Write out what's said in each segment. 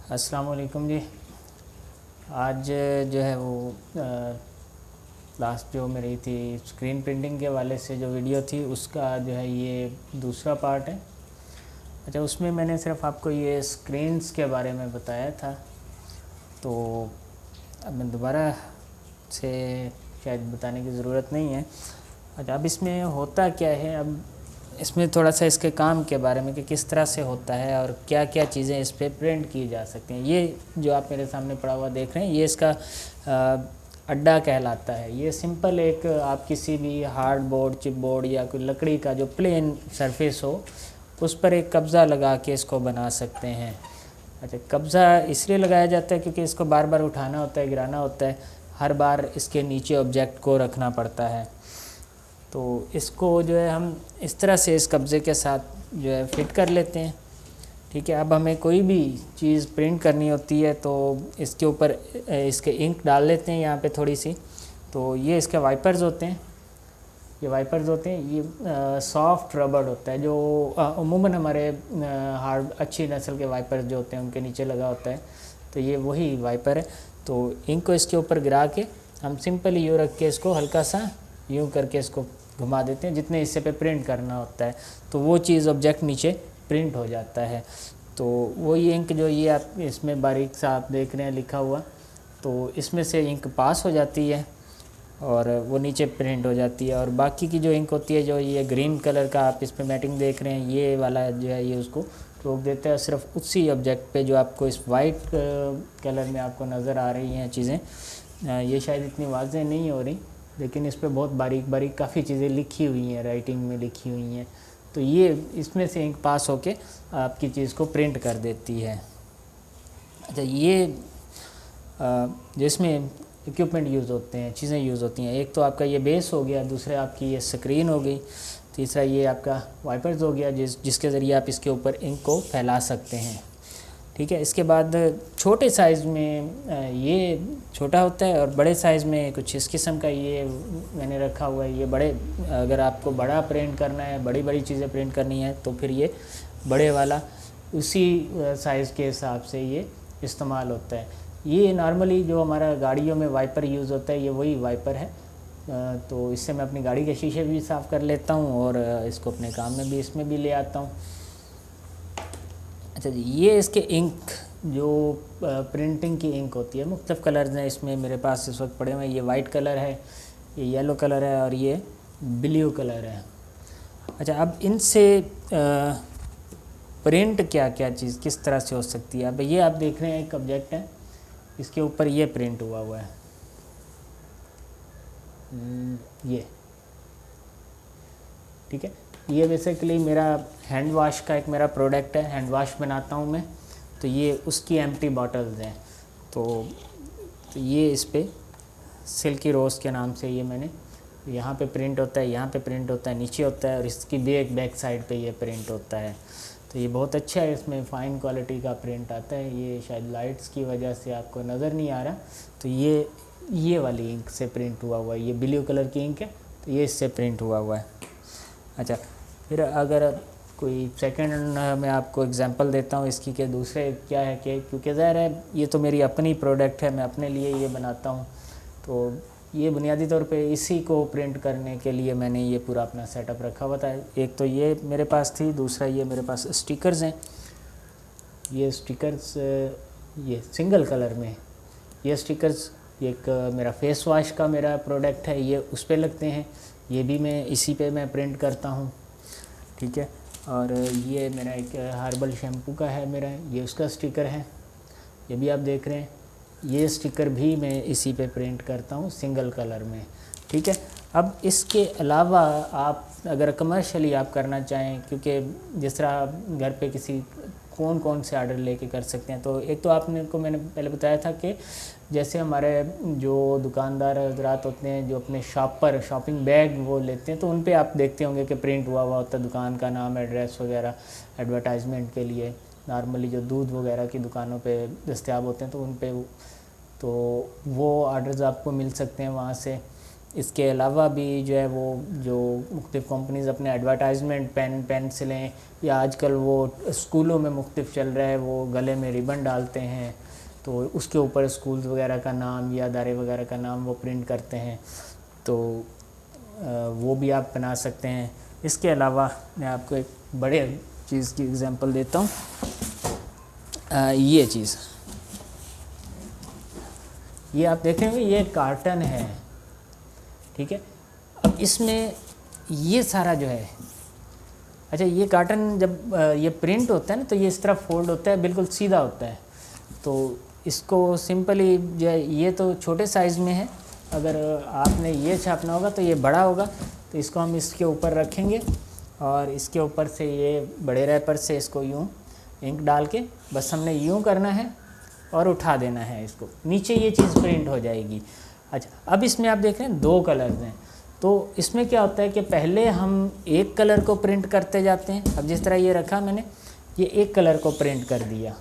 अस्सलाम वालेकुम जी। आज जो है वो लास्ट जो मेरी थी स्क्रीन प्रिंटिंग के वाले से जो वीडियो थी उसका जो है ये दूसरा पार्ट है। अच्छा, उसमें मैंने सिर्फ आपको ये स्क्रीन्स के बारे में बताया था, तो अब मैं दोबारा से शायद बताने की ज़रूरत नहीं है। अच्छा, अब इसमें होता क्या है, अब इसमें थोड़ा सा इसके काम के बारे में कि किस तरह से होता है और क्या क्या चीज़ें इस पर प्रिंट की जा सकती हैं। ये जो आप मेरे सामने पड़ा हुआ देख रहे हैं ये इसका अड्डा कहलाता है। ये सिंपल एक आप किसी भी हार्ड बोर्ड, चिप बोर्ड या कोई लकड़ी का जो प्लेन सरफेस हो उस पर एक कब्ज़ा लगा के इसको बना सकते हैं। अच्छा, कब्ज़ा इसलिए लगाया जाता है क्योंकि इसको बार बार उठाना होता है, गिराना होता है, हर बार इसके नीचे ऑब्जेक्ट को रखना पड़ता है। तो इसको जो है हम इस तरह से इस कब्ज़े के साथ जो है फिट कर लेते हैं। ठीक है, अब हमें कोई भी चीज़ प्रिंट करनी होती है तो इसके ऊपर इसके इंक डाल लेते हैं यहाँ पे थोड़ी सी। तो ये इसके वाइपर्स होते हैं, ये वाइपर्स होते हैं, ये सॉफ्ट रबड़ होता है जो उमूमन हमारे हार्ड अच्छी नस्ल के वाइपर्स जो होते हैं उनके नीचे लगा होता है। तो ये वही वाइपर है। तो इंक को इसके ऊपर गिरा के हम सिंपली यूँ रख के इसको हल्का सा यूँ करके इसको घुमा देते हैं जितने हिस्से पे प्रिंट करना होता है, तो वो चीज़ ऑब्जेक्ट नीचे प्रिंट हो जाता है। तो वही इंक जो ये आप इसमें बारीक सा आप देख रहे हैं लिखा हुआ, तो इसमें से इंक पास हो जाती है और वो नीचे प्रिंट हो जाती है। और बाकी की जो इंक होती है, जो ये ग्रीन कलर का आप इस पर मैटिंग देख रहे हैं, ये वाला जो है ये उसको रोक देता है। सिर्फ उसी ऑब्जेक्ट पे जो आपको इस वाइट कलर में आपको नज़र आ रही हैं चीज़ें, ये शायद इतनी वाज़ेह नहीं हो रही, लेकिन इस पे बहुत बारीक बारीक काफ़ी चीज़ें लिखी हुई हैं, राइटिंग में लिखी हुई हैं। तो ये इसमें से इंक पास होके आपकी चीज़ को प्रिंट कर देती है। अच्छा, ये जिसमें इक्विपमेंट यूज़ होते हैं, चीज़ें यूज़ होती हैं, एक तो आपका ये बेस हो गया, दूसरा आपकी ये स्क्रीन हो गई, तीसरा ये आपका वाइपर्स हो गया जिसके ज़रिए आप इसके ऊपर इंक को फैला सकते हैं। ठीक है, इसके बाद छोटे साइज़ में ये छोटा होता है और बड़े साइज़ में कुछ इस किस्म का ये मैंने रखा हुआ है। ये बड़े, अगर आपको बड़ा प्रिंट करना है, बड़ी बड़ी चीज़ें प्रिंट करनी है तो फिर ये बड़े वाला उसी साइज़ के हिसाब से ये इस्तेमाल होता है। ये नॉर्मली जो हमारा गाड़ियों में वाइपर यूज़ होता है ये वही वाइपर है। तो इससे मैं अपनी गाड़ी के शीशे भी साफ़ कर लेता हूँ और इसको अपने काम में भी इसमें भी ले आता हूँ। अच्छा जी, ये इसके इंक जो प्रिंटिंग की इंक होती है, मुख्तलिफ़ कलर्स हैं इसमें मेरे पास इस वक्त पड़े हुए हैं। ये वाइट कलर है, ये येलो कलर है और ये ब्लू कलर है। अच्छा, अब इनसे प्रिंट क्या क्या चीज़ किस तरह से हो सकती है। अब ये आप देख रहे हैं एक ऑब्जेक्ट है, इसके ऊपर ये प्रिंट हुआ हुआ है, ये ठीक है। ये बेसिकली मेरा हैंड वाश का एक मेरा प्रोडक्ट है, हैंड वाश बनाता हूँ मैं, तो ये उसकी एम्प्टी बॉटल्स हैं। तो ये इस पे सिल्की रोज़ के नाम से ये मैंने यहाँ पे प्रिंट होता है, यहाँ पे प्रिंट होता है, नीचे होता है और इसकी बैक साइड पे ये प्रिंट होता है। तो ये बहुत अच्छा है, इसमें फ़ाइन क्वालिटी का प्रिंट आता है। ये शायद लाइट्स की वजह से आपको नज़र नहीं आ रहा। तो ये वाली इंक से प्रिंट हुआ हुआ है, ये ब्लू कलर की इंक है, तो ये इससे प्रिंट हुआ हुआ है। अच्छा, फिर अगर कोई सेकंड मैं आपको एग्जांपल देता हूँ इसकी, के दूसरे क्या है कि क्योंकि ज़ाहिर है ये तो मेरी अपनी प्रोडक्ट है, मैं अपने लिए ये बनाता हूँ, तो ये बुनियादी तौर पे इसी को प्रिंट करने के लिए मैंने ये पूरा अपना सेटअप रखा हुआ था। एक तो ये मेरे पास थी, दूसरा ये मेरे पास स्टिकर्स हैं। ये स्टिकर्स ये सिंगल कलर में, ये स्टिकर्स एक मेरा फेस वॉश का मेरा प्रोडक्ट है, ये उस पर लगते हैं, ये भी मैं इसी पे मैं प्रिंट करता हूँ। ठीक है, और ये मेरा एक हर्बल शैम्पू का है मेरा, ये उसका स्टिकर है, ये भी आप देख रहे हैं। ये स्टिकर भी मैं इसी पे प्रिंट करता हूँ सिंगल कलर में। ठीक है, अब इसके अलावा आप अगर कमर्शियली आप करना चाहें, क्योंकि जिस तरह घर पे किसी कौन से ऑर्डर लेके कर सकते हैं, तो एक तो आपने को मैंने पहले बताया था कि जैसे हमारे जो दुकानदार हजरात होते हैं जो अपने शॉपिंग बैग वो लेते हैं, तो उन पे आप देखते होंगे कि प्रिंट हुआ होता है दुकान का नाम, एड्रेस वगैरह एडवर्टाइजमेंट के लिए। नॉर्मली जो दूध वगैरह की दुकानों पे दस्तयाब होते हैं तो उन पे तो वो ऑर्डर्स आपको मिल सकते हैं वहाँ से। इसके अलावा भी जो है वो जो मुख्तलिफ़ कंपनीज़ अपने एडवर्टाइजमेंट पेन पेंसिलें या आजकल वो स्कूलों में मुख्तलिफ चल रहा है, वो गले में रिबन डालते हैं तो उसके ऊपर स्कूल्स वगैरह का नाम या अदारे वगैरह का नाम वो प्रिंट करते हैं, तो वो भी आप बना सकते हैं। इसके अलावा मैं आपको एक बड़े चीज़ की एग्जांपल देता हूँ। ये चीज़, ये आप देख रहे होंगे, ये कार्टन है, ठीक है। अब इसमें ये सारा जो है, अच्छा ये कार्टन जब ये प्रिंट होता है ना तो ये इस तरह फोल्ड होता है, बिल्कुल सीधा होता है। तो इसको सिंपली जो है, ये तो छोटे साइज़ में है, अगर आपने ये छापना होगा तो ये बड़ा होगा, तो इसको हम इसके ऊपर रखेंगे और इसके ऊपर से ये बड़े रैपर से इसको यूँ इंक डाल के बस हमने यूँ करना है और उठा देना है इसको, नीचे ये चीज़ प्रिंट हो जाएगी। अच्छा, अब इसमें आप देख रहे हैं 2 कलर्स हैं, तो इसमें क्या होता है कि पहले हम एक कलर को प्रिंट करते जाते हैं। अब जिस तरह ये रखा मैंने, ये एक कलर को प्रिंट कर दिया,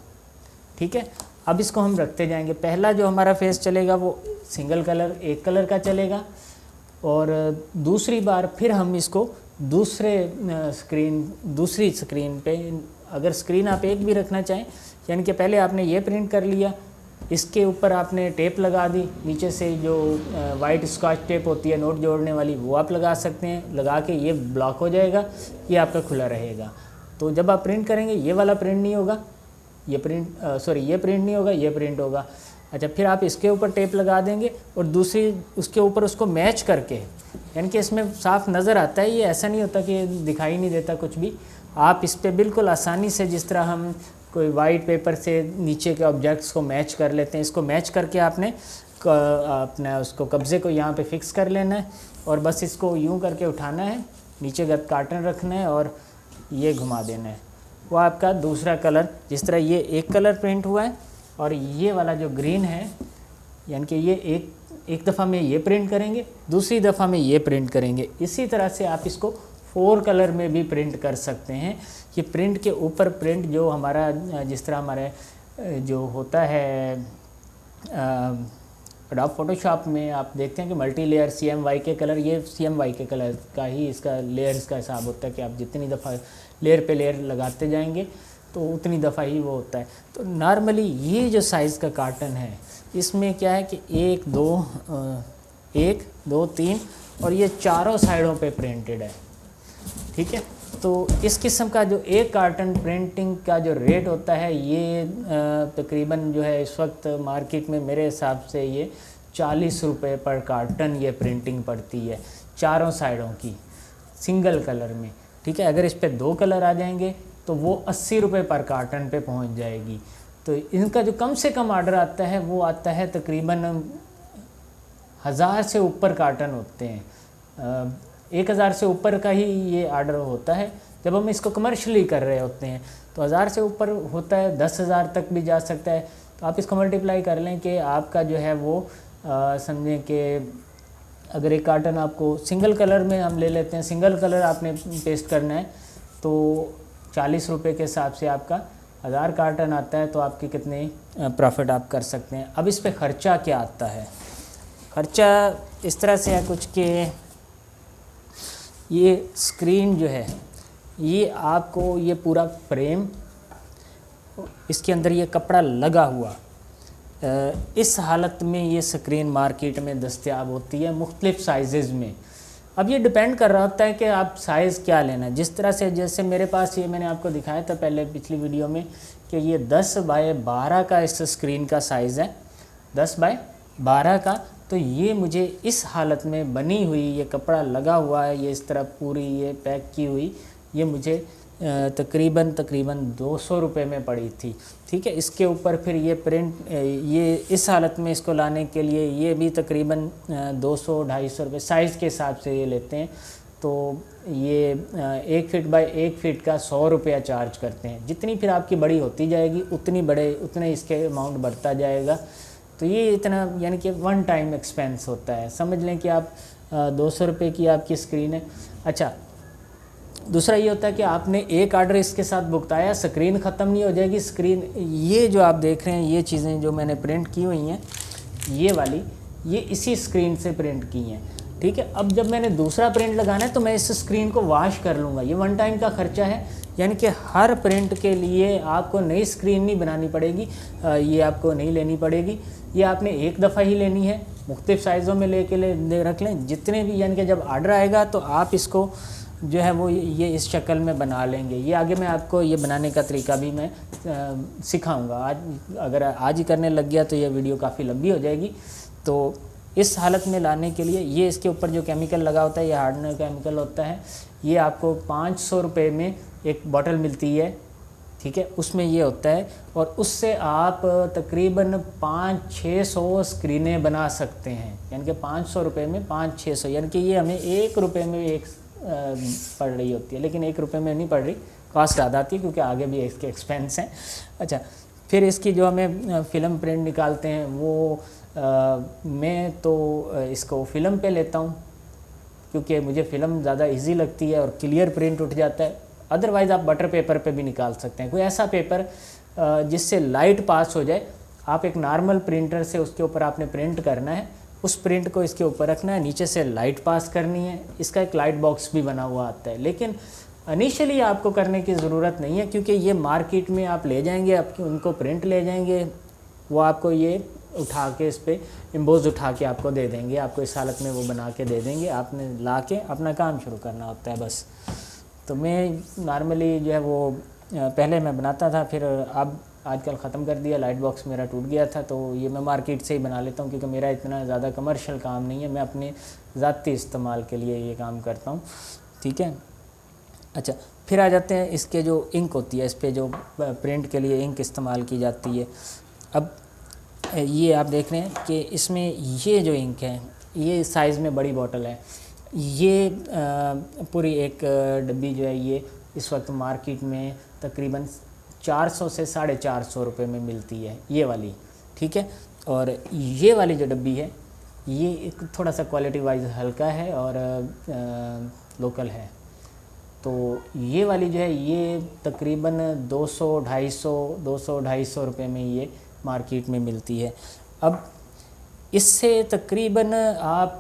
ठीक है। अब इसको हम रखते जाएंगे, पहला जो हमारा फेस चलेगा वो सिंगल कलर, एक कलर का चलेगा, और दूसरी बार फिर हम इसको दूसरी स्क्रीन पे, अगर स्क्रीन आप एक भी रखना चाहें, यानी कि पहले आपने ये प्रिंट कर लिया, इसके ऊपर आपने टेप लगा दी, नीचे से जो वाइट स्कॉच टेप होती है नोट जोड़ने वाली, वो आप लगा सकते हैं, लगा के ये ब्लॉक हो जाएगा, ये आपका खुला रहेगा। तो जब आप प्रिंट करेंगे ये वाला प्रिंट नहीं होगा, ये प्रिंट नहीं होगा, ये प्रिंट होगा। अच्छा, फिर आप इसके ऊपर टेप लगा देंगे और दूसरी उसके ऊपर उसको मैच करके, यानी कि इसमें साफ नज़र आता है, ये ऐसा नहीं होता कि दिखाई नहीं देता कुछ भी। आप इस पर बिल्कुल आसानी से, जिस तरह हम कोई वाइट पेपर से नीचे के ऑब्जेक्ट्स को मैच कर लेते हैं, इसको मैच करके आपने अपना उसको कब्ज़े को यहाँ पे फिक्स कर लेना है और बस इसको यूँ करके उठाना है, नीचे कार्टन रखना है और ये घुमा देना है, वो आपका दूसरा कलर। जिस तरह ये एक कलर प्रिंट हुआ है और ये वाला जो ग्रीन है, यानी कि ये एक दफ़ा में ये प्रिंट करेंगे, दूसरी दफ़ा में ये प्रिंट करेंगे। इसी तरह से आप इसको 4 कलर में भी प्रिंट कर सकते हैं। ये प्रिंट के ऊपर प्रिंट जो हमारा, जिस तरह हमारे जो होता है एडोब फोटोशॉप में आप देखते हैं कि मल्टी लेयर CMYK कलर, ये CMYK कलर का ही इसका लेयर्स का हिसाब होता है कि आप जितनी दफ़ा लेयर पे लेयर लगाते जाएंगे तो उतनी दफ़ा ही वो होता है। तो नॉर्मली ये जो साइज़ का कार्टन है, इसमें क्या है कि 1 2 3 और ये चारों साइडों पे प्रिंटेड है, ठीक है। तो इस किस्म का जो एक कार्टन प्रिंटिंग का जो रेट होता है, ये तकरीबन जो है इस वक्त मार्केट में मेरे हिसाब से ये 40 रुपये पर कार्टन ये प्रिंटिंग पड़ती है, चारों साइडों की, सिंगल कलर में, ठीक है। अगर इस पे 2 कलर आ जाएंगे तो वो 80 रुपये पर कार्टन पे पहुंच जाएगी। तो इनका जो कम से कम ऑर्डर आता है वो आता है तकरीबन 1000 से ऊपर कार्टन होते हैं, 1000 से ऊपर का ही ये ऑर्डर होता है। जब हम इसको कमर्शियली कर रहे होते हैं तो 1000 से ऊपर होता है, 10,000 तक भी जा सकता है। तो आप इसको मल्टीप्लाई कर लें कि आपका जो है वो समझें कि अगर एक कार्टन आपको सिंगल कलर में हम ले लेते हैं, सिंगल कलर आपने पेस्ट करना है तो 40 रुपये के हिसाब से आपका 1000 कार्टन आता है, तो आपके कितने प्रॉफिट आप कर सकते हैं। अब इस पे ख़र्चा क्या आता है? ख़र्चा इस तरह से है कुछ कि ये स्क्रीन जो है, ये आपको ये पूरा फ्रेम, इसके अंदर ये कपड़ा लगा हुआ, इस हालत में ये स्क्रीन मार्केट में दस्तयाब होती है मुख्तलिफ़ साइज़ में। अब ये डिपेंड कर रहा होता है कि आप साइज़ क्या लेना है। जिस तरह से, जैसे मेरे पास ये मैंने आपको दिखाया था पहले पिछली वीडियो में कि ये 10 बाय 12 का इस स्क्रीन का साइज़ है, 10 बाय 12 का। तो ये मुझे इस हालत में बनी हुई, ये कपड़ा लगा हुआ है, ये इस तरह पूरी ये पैक की हुई, ये मुझे तकरीबन 200 रुपये में पड़ी थी, ठीक है। इसके ऊपर फिर ये प्रिंट, ये इस हालत में इसको लाने के लिए ये भी तकरीबन 200-250 रुपये साइज़ के हिसाब से ये लेते हैं। तो ये 1 फीट बाय 1 फीट का 100 रुपया चार्ज करते हैं। जितनी फिर आपकी बड़ी होती जाएगी उतने इसके अमाउंट बढ़ता जाएगा। तो ये इतना, यानी कि 1 टाइम एक्सपेंस होता है। समझ लें कि आप 200 रुपये की आपकी स्क्रीन है। अच्छा, दूसरा ये होता है कि आपने एक ऑर्डर इसके साथ भुगताया, स्क्रीन ख़त्म नहीं हो जाएगी। स्क्रीन, ये जो आप देख रहे हैं, ये चीज़ें जो मैंने प्रिंट की हुई हैं, ये वाली, ये इसी स्क्रीन से प्रिंट की हैं। ठीक है। अब जब मैंने दूसरा प्रिंट लगाना है तो मैं इस स्क्रीन को वॉश कर लूँगा, ये वन टाइम का खर्चा है, यानी कि हर प्रिंट के लिए आपको नई स्क्रीन नहीं बनानी पड़ेगी, ये आपको नहीं लेनी पड़ेगी, ये आपने एक दफ़ा ही लेनी है। मुख्तलिफ़ साइज़ों में ले रख लें जितने भी, यानी कि जब ऑर्डर आएगा तो आप इसको जो है वो ये इस शक्ल में बना लेंगे। ये आगे मैं आपको ये बनाने का तरीका भी मैं सिखाऊंगा। आज अगर आज ही करने लग गया तो ये वीडियो काफ़ी लंबी हो जाएगी। तो इस हालत में लाने के लिए ये इसके ऊपर जो केमिकल लगा होता है, ये हार्डनर केमिकल होता है, ये आपको 500 रुपये में एक बॉटल मिलती है, ठीक है, उसमें ये होता है। और उससे आप तकरीबन 500-600 स्क्रीनें बना सकते हैं, यानी कि 500 रुपये में 500-600, यानी कि ये हमें 1 रुपये में एक पड़ रही होती है, लेकिन 1 रुपये में नहीं पड़ रही, कॉस्ट ज़्यादा आती है क्योंकि आगे भी इसके एक्सपेंस हैं। अच्छा, फिर इसकी जो हमें फ़िल्म प्रिंट निकालते हैं वो मैं तो इसको फ़िल्म पे लेता हूँ क्योंकि मुझे फ़िल्म ज़्यादा इजी लगती है और क्लियर प्रिंट उठ जाता है। अदरवाइज़ आप बटर पेपर पे भी निकाल सकते हैं, कोई ऐसा पेपर जिससे लाइट पास हो जाए। आप एक नॉर्मल प्रिंटर से उसके ऊपर आपने प्रिंट करना है, उस प्रिंट को इसके ऊपर रखना है, नीचे से लाइट पास करनी है। इसका एक लाइट बॉक्स भी बना हुआ आता है, लेकिन इनिशियली आपको करने की ज़रूरत नहीं है क्योंकि ये मार्केट में आप ले जाएंगे, आपके उनको प्रिंट ले जाएंगे, वो आपको ये उठा के इस पर एम्बोज उठा के आपको दे देंगे, आपको इस हालत में वो बना के दे देंगे, आपने ला के अपना काम शुरू करना होता है बस। तो मैं नॉर्मली जो है वो पहले मैं बनाता था, फिर अब आजकल ख़त्म कर दिया, लाइट बॉक्स मेरा टूट गया था, तो ये मैं मार्केट से ही बना लेता हूँ क्योंकि मेरा इतना ज़्यादा कमर्शियल काम नहीं है, मैं अपने ज़ाती इस्तेमाल के लिए ये काम करता हूँ, ठीक है। अच्छा, फिर आ जाते हैं इसके जो इंक होती है, इस पर जो प्रिंट के लिए इंक इस्तेमाल की जाती है। अब ये आप देख रहे हैं कि इसमें ये जो इंक है ये साइज़ में बड़ी बोतल है, ये पूरी एक डब्बी जो है ये इस वक्त मार्केट में तकरीबन 400 से 450 रुपये में मिलती है, ये वाली, ठीक है। और ये वाली जो डब्बी है ये एक थोड़ा सा क्वालिटी वाइज हल्का है और लोकल है, तो ये वाली जो है ये तकरीबन 200-250 रुपये में ये मार्केट में मिलती है। अब इससे तकरीबन आप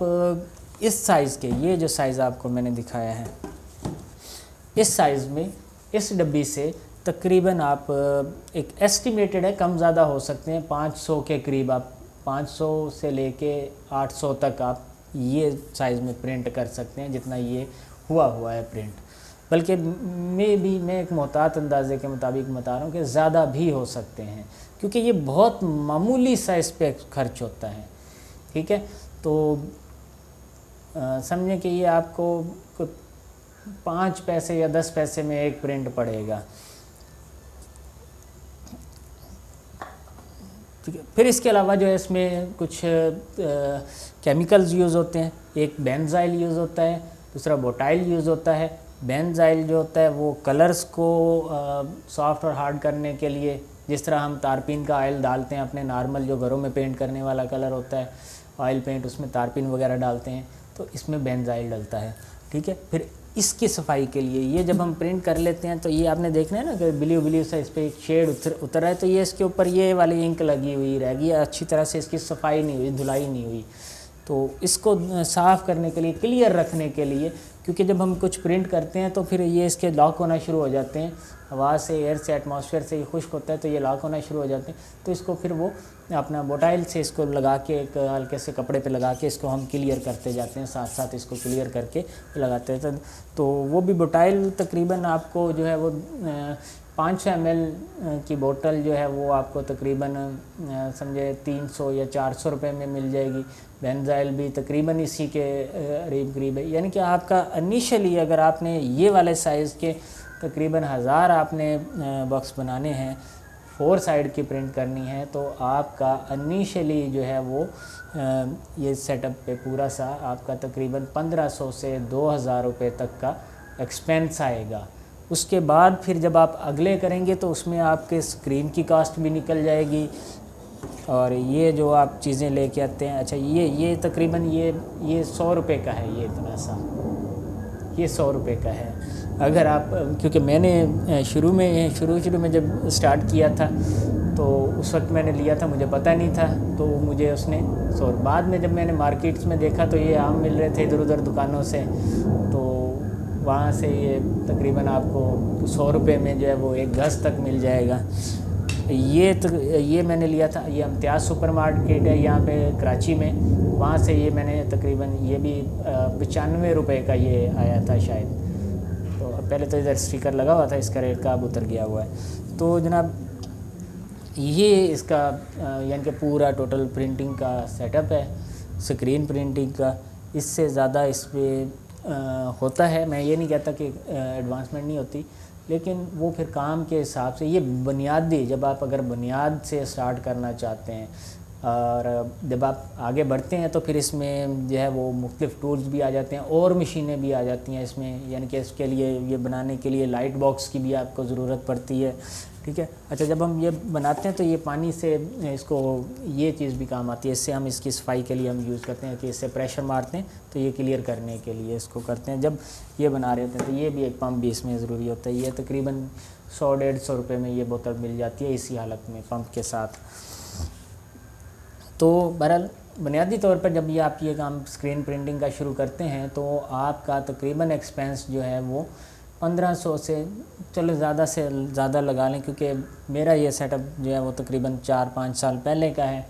इस साइज़ के, ये जो साइज़ आपको मैंने दिखाया है, इस साइज़ में इस डब्बी से तकरीबन आप एक एस्टिमेटेड है, कम ज़्यादा हो सकते हैं, 500 के करीब, आप 500 से लेके 800 तक आप ये साइज़ में प्रिंट कर सकते हैं, जितना ये हुआ है प्रिंट। बल्कि मैं एक मोहतात अंदाजे के मुताबिक बता रहा हूँ कि ज़्यादा भी हो सकते हैं क्योंकि ये बहुत मामूली साइज़ पे खर्च होता है, ठीक है। तो समझें कि ये आपको 5 पैसे या 10 पैसे में एक प्रिंट पड़ेगा, ठीक है। फिर इसके अलावा जो है इसमें कुछ केमिकल्स यूज़ होते हैं, एक बेंजाइल यूज़ होता है, दूसरा बोटाइल यूज़ होता है। बेंजाइल जो होता है वो कलर्स को सॉफ्ट और हार्ड करने के लिए, जिस तरह हम तारपीन का ऑयल डालते हैं अपने नॉर्मल जो घरों में पेंट करने वाला कलर होता है ऑयल पेंट, उसमें तारपीन वगैरह डालते हैं, तो इसमें बेंजाइल डलता है, ठीक है। फिर इसकी सफाई के लिए ये जब हम प्रिंट कर लेते हैं तो ये आपने देखना है ना कि ब्लू सा इस पर एक शेड उतर रहा है, तो ये इसके ऊपर ये वाली इंक लगी हुई रहेगी, अच्छी तरह से इसकी सफाई नहीं हुई, धुलाई नहीं हुई। तो इसको साफ़ करने के लिए, क्लियर रखने के लिए, क्योंकि जब हम कुछ प्रिंट करते हैं तो फिर ये इसके लॉक होना शुरू हो जाते हैं, हवा से, एयर से, एटमॉस्फेयर से ये खुश्क होता है तो ये लॉक होना शुरू हो जाते हैं, तो इसको फिर वो अपना बोटाइल से इसको लगा के एक हल्के से कपड़े पे लगा के इसको हम क्लियर करते जाते हैं, साथ साथ इसको क्लियर करके लगाते हैं। तो वो भी बोटाइल तकरीबन आपको जो है वो 500 ml की बोतल जो है वो आपको तकरीबन समझे 300 या 400 रुपये में मिल जाएगी। बेंजाइल भी तकरीबन इसी के करीब है, यानी कि आपका इनिशियली अगर आपने ये वाले साइज़ के तकरीबन 1000 आपने बॉक्स बनाने हैं, 4 साइड की प्रिंट करनी है, तो आपका इनिशियली जो है वो ये सेटअप पे पूरा सा आपका तकरीबन 1500 से 2000 रुपये तक का एक्सपेंस आएगा। उसके बाद फिर जब आप अगले करेंगे तो उसमें आपके स्क्रीन की कॉस्ट भी निकल जाएगी, और ये जो आप चीज़ें लेके आते हैं, अच्छा ये तकरीबन ये 100 रुपये का है, ये इतना सा ये 100 रुपये का है। अगर आप, क्योंकि मैंने शुरू में जब स्टार्ट किया था तो उस वक्त मैंने लिया था, मुझे पता नहीं था, तो मुझे उसने बाद में जब मैंने मार्केट्स में देखा तो ये आम मिल रहे थे इधर उधर दुकानों से, तो वहाँ से ये तकरीबन आपको 100 रुपये में जो है वो एक गज़ तक मिल जाएगा। ये मैंने लिया था, ये इम्तियाज़ सुपर मार्केट है यहाँ पे कराची में, वहाँ से ये मैंने तकरीबन ये भी 95 रुपये का ये आया था शायद। तो पहले तो इधर स्टिकर लगा हुआ था इसका रेट का, अब उतर गया हुआ है। तो जनाब ये इसका यानी कि पूरा टोटल प्रिंटिंग का सेटअप है, स्क्रीन प्रिंटिंग का। इससे ज़्यादा इस पर होता है, मैं ये नहीं कहता कि एडवांसमेंट नहीं होती, लेकिन वो फिर काम के हिसाब से ये बुनियादी, जब आप अगर बुनियाद से स्टार्ट करना चाहते हैं और जब आप आगे बढ़ते हैं तो फिर इसमें जो है वो मुख्तलिफ़ टूल्स भी आ जाते हैं और मशीनें भी आ जाती हैं इसमें, यानी कि इसके लिए ये बनाने के लिए लाइट बॉक्स की भी आपको ज़रूरत पड़ती है, ठीक है। अच्छा, जब हम ये बनाते हैं तो ये पानी से इसको ये चीज़ भी काम आती है, इससे हम इसकी सफाई के लिए हम यूज़ करते हैं कि इससे प्रेशर मारते हैं तो ये क्लियर करने के लिए इसको करते हैं जब ये बना रहे होते हैं। तो ये भी एक पंप भी इसमें ज़रूरी होता है। ये तकरीबन 100-150 रुपये में ये बोतल मिल जाती है इसी हालत में पंप के साथ। तो बहरहाल बुनियादी तौर पर जब ये आप ये काम स्क्रीन प्रिंटिंग का शुरू करते हैं तो आपका तकरीबन एक्सपेंस जो है वो 1500 से, चलो ज़्यादा से ज़्यादा लगा लें, क्योंकि मेरा ये सेटअप जो है वो तकरीबन 4-5 साल पहले का है।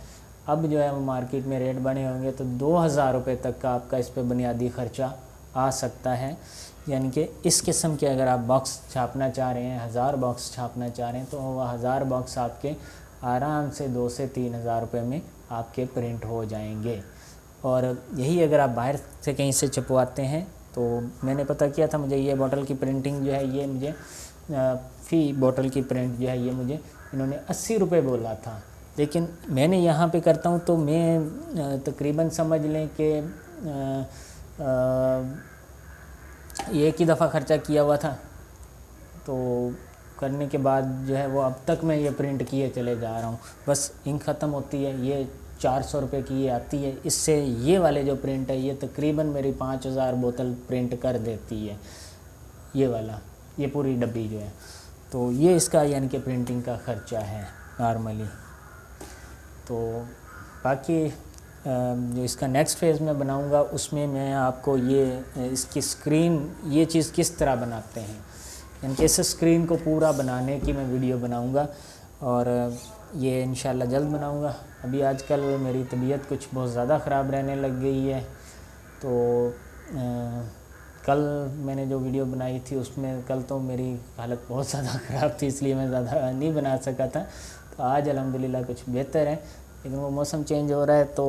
अब जो है वो मार्केट में रेट बढ़े होंगे तो 2000 रुपये तक का आपका इस पर बुनियादी ख़र्चा आ सकता है। यानी कि इस किस्म के अगर आप बॉक्स छापना चाह रहे हैं, 1000 बॉक्स छापना चाह रहे हैं, तो वह 1000 बॉक्स आपके आराम से 2 से 3000 रुपये में आपके प्रिंट हो जाएंगे। और यही अगर आप बाहर से कहीं से छपवाते हैं, तो मैंने पता किया था, मुझे ये बोतल की प्रिंटिंग जो है ये मुझे फ़ी बोतल की प्रिंट जो है ये मुझे इन्होंने 80 रुपये बोला था, लेकिन मैंने यहाँ पे करता हूँ तो मैं तकरीबन समझ लें कि एक ही दफ़ा ख़र्चा किया हुआ था। तो करने के बाद जो है वो अब तक मैं ये प्रिंट किए चले जा रहा हूँ। बस इंक ख़त्म होती है, ये 400 रुपये की ये आती है। इससे ये वाले जो प्रिंट है ये तकरीबन मेरी 5000 बोतल प्रिंट कर देती है, ये वाला, ये पूरी डब्बी जो है। तो ये इसका यानी कि प्रिंटिंग का ख़र्चा है नॉर्मली। तो बाकी जो इसका नेक्स्ट फेज़ में बनाऊंगा उसमें मैं आपको ये इसकी स्क्रीन, ये चीज़ किस तरह बनाते हैं, यानी कि इस स्क्रीन को पूरा बनाने की मैं वीडियो बनाऊंगा और ये इंशाल्लाह जल्द बनाऊंगा। अभी आजकल मेरी तबीयत कुछ बहुत ज़्यादा ख़राब रहने लग गई है, तो कल मैंने जो वीडियो बनाई थी उसमें कल तो मेरी हालत बहुत ज़्यादा ख़राब थी, इसलिए मैं ज़्यादा नहीं बना सका था। तो आज अल्हम्दुलिल्लाह कुछ बेहतर है, लेकिन वो मौसम चेंज हो रहा है तो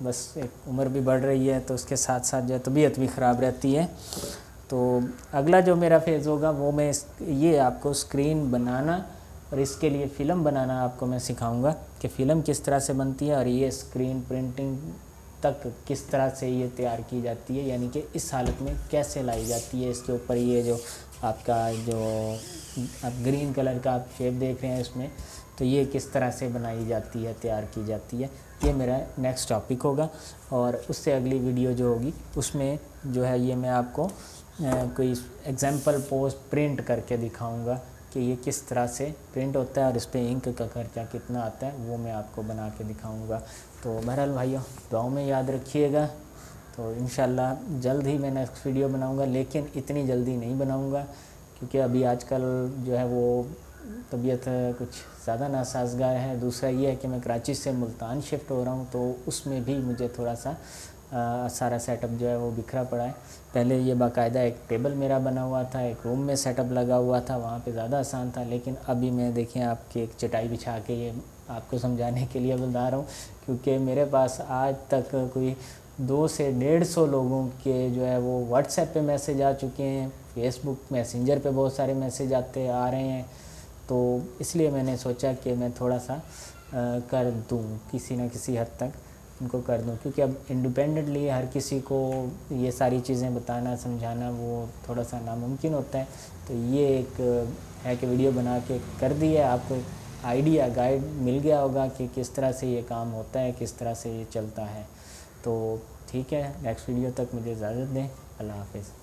बस एक उम्र भी बढ़ रही है, तो उसके साथ साथ जो है तबीयत भी ख़राब रहती है। तो अगला जो मेरा फेज़ होगा वो मैं ये आपको स्क्रीन बनाना और इसके लिए फ़िल्म बनाना आपको मैं सिखाऊंगा कि फ़िल्म किस तरह से बनती है और ये स्क्रीन प्रिंटिंग तक किस तरह से ये तैयार की जाती है, यानी कि इस हालत में कैसे लाई जाती है। इसके ऊपर ये जो आपका जो आप ग्रीन कलर का आप शेप देख रहे हैं इसमें, तो ये किस तरह से बनाई जाती है, तैयार की जाती है, ये मेरा नेक्स्ट टॉपिक होगा। और उससे अगली वीडियो जो होगी उसमें जो है ये मैं आपको कोई एग्जाम्पल पोस्ट प्रिंट करके दिखाऊंगा कि ये किस तरह से प्रिंट होता है और इस पर इंक का खर्चा कितना आता है, वो मैं आपको बना के दिखाऊंगा। तो बहरहाल भाइयों, दुआओं में याद रखिएगा। तो इंशाल्लाह जल्द ही मैं नेक्स्ट वीडियो बनाऊंगा, लेकिन इतनी जल्दी नहीं बनाऊंगा क्योंकि अभी आजकल जो है वो तबीयत कुछ ज़्यादा नासाजगार है। दूसरा ये है कि मैं कराची से मुल्तान शिफ्ट हो रहा हूँ, तो उसमें भी मुझे थोड़ा सा सारा सेटअप जो है वो बिखरा पड़ा है। पहले ये बाकायदा एक टेबल मेरा बना हुआ था, एक रूम में सेटअप लगा हुआ था, वहाँ पे ज़्यादा आसान था, लेकिन अभी मैं देखें आपकी एक चटाई बिछा के ये आपको समझाने के लिए बता रहा हूँ, क्योंकि मेरे पास आज तक कोई 200 से 150 लोगों के जो है वो व्हाट्सएप पे मैसेज आ चुके हैं, फेसबुक मैसेंजर पे बहुत सारे मैसेज आ रहे हैं। तो इसलिए मैंने सोचा कि मैं थोड़ा सा कर दूँ, किसी न किसी हद तक उनको कर दूँ, क्योंकि अब इंडिपेंडेंटली हर किसी को ये सारी चीज़ें बताना समझाना वो थोड़ा सा नामुमकिन होता है। तो ये एक है कि वीडियो बना के कर दी है, आपको आइडिया गाइड मिल गया होगा कि किस तरह से ये काम होता है, किस तरह से ये चलता है। तो ठीक है, नेक्स्ट वीडियो तक मुझे इजाज़त दें। अल्लाह हाफ़िज़।